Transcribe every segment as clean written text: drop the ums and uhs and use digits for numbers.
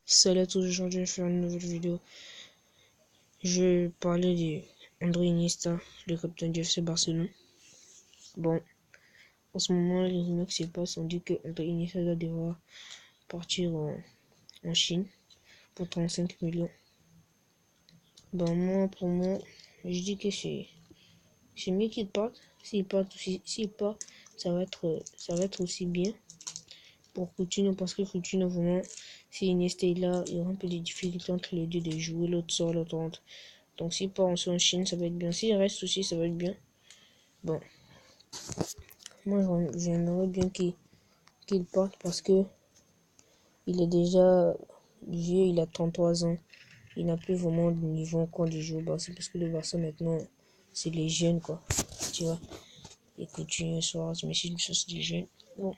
Salut à tous, aujourd'hui je vais faire une nouvelle vidéo. Je vais parler d'André Iniesta, le capitaine du FC Barcelone. Bon, en ce moment, les rumeurs qui se passent, on dit que André Iniesta va devoir partir en Chine pour 35 millions. Ben pour moi, je dis que c'est mieux qu'il parte. S'il part, ça va être aussi bien pour Coutinho, parce que Coutinho, vraiment, si Iniesta est là, il y aura un peu de difficultés entre les deux de jouer, l'autre sort, l'autre rentre. Donc s'il part en Chine, ça va être bien. S'il reste aussi, ça va être bien. Bon, moi j'aimerais bien qu'il parte parce que il est déjà vieux, il a 33 ans. Il n'a plus vraiment de niveau encore de jouer au Barça, parce que le Barça maintenant, c'est les jeunes quoi. Tu vois, et Coutinho, Suarez, mais c'est une chose des jeunes. Bon,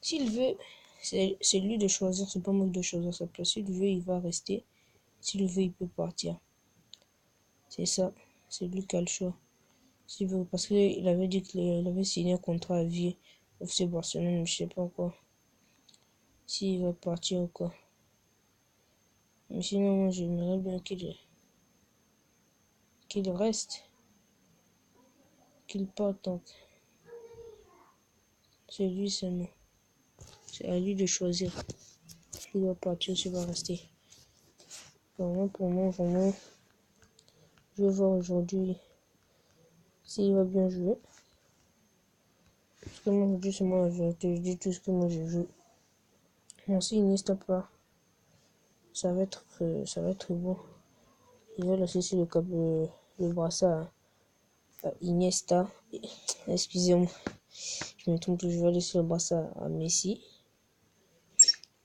s'il veut, c'est lui de choisir, c'est pas moi de choisir sa place. S'il veut, il va rester. S'il veut, il peut partir. C'est ça, c'est lui qui a le choix. S'il veut, parce qu'il avait dit qu'il avait signé un contrat à vie au FC Barcelone, je sais pas quoi. S'il va partir ou quoi. Mais sinon, moi, j'aimerais bien qu'il reste. Qu'il parte, donc. C'est lui seulement. C'est à lui de choisir. S'il va partir ou s'il va rester. Vraiment, pour moi, vraiment, je vais voir aujourd'hui s'il va bien jouer. Parce que moi, aujourd'hui, c'est moi la vérité. Je dis tout ce que moi j'ai vu. Bon, s'il n'y pas, ça va être bon. Ils veulent associer le brassard à Iniesta. Excusez-moi, je me trompe, je vais laisser le brassard à Messi.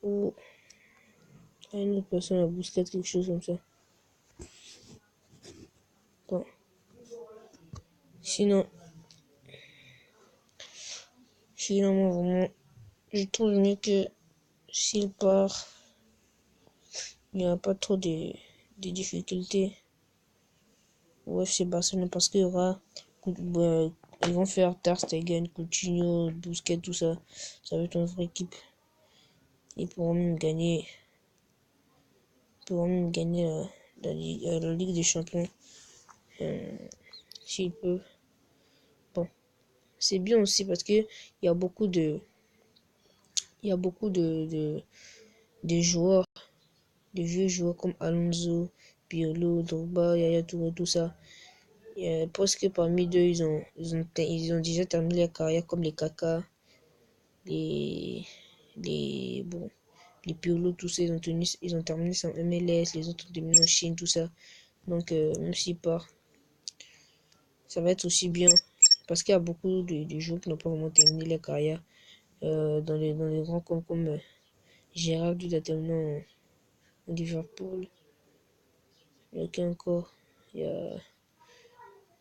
Ou à une autre personne, à Busquets, quelque chose comme ça. Bon. Sinon, moi, vraiment, je trouve mieux que s'il part, il n'y a pas trop de difficultés au FC Barcelone, parce qu'il y aura, ils vont faire Ter Stegen, Coutinho, Busquets, tout ça. Ça va être une vraie équipe. Ils pourront même gagner, la Ligue des Champions s'ils peuvent. Bon, c'est bien aussi parce que il y a beaucoup de joueurs, de vieux joueurs comme Alonso, Pirlo, Drogba, Yaya Touré, tout ça. Presque parmi d'eux, ils ont déjà terminé leur carrière, comme les Kaka, bon, les Pirlo, tous ça, ils ont terminé sans MLS, les autres ont terminé en Chine, tout ça. Donc, même s'ils partent, ça va être aussi bien. Parce qu'il y a beaucoup de joueurs qui n'ont pas vraiment terminé leur carrière dans les grands comme Gérard qui a terminé en Liverpool. Il y a qui encore? Il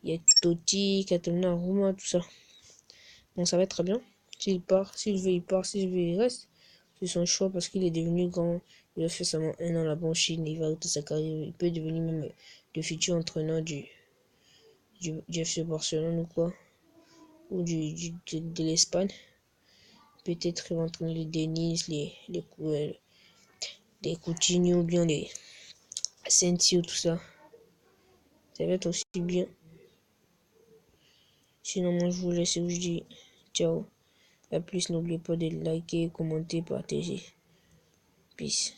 y a Totti qui a terminé en Roma, tout ça. Donc ça va être très bien. S'il part, s'il veut, il part. S'il veut, il reste. C'est son choix parce qu'il est devenu grand. Il a fait seulement 1 an là-bas en Chine. Il va arrêter sa carrière. Il peut devenir même le futur entraîneur du FC Barcelone ou quoi. Ou de l'Espagne. Peut-être qu'il va entraîner les Denis, les Coutinho, bien les Asensio, tout ça. Ça va être aussi bien. Sinon, moi, je vous laisse et je dis ciao. A plus, n'oubliez pas de liker, commenter, partager. Peace.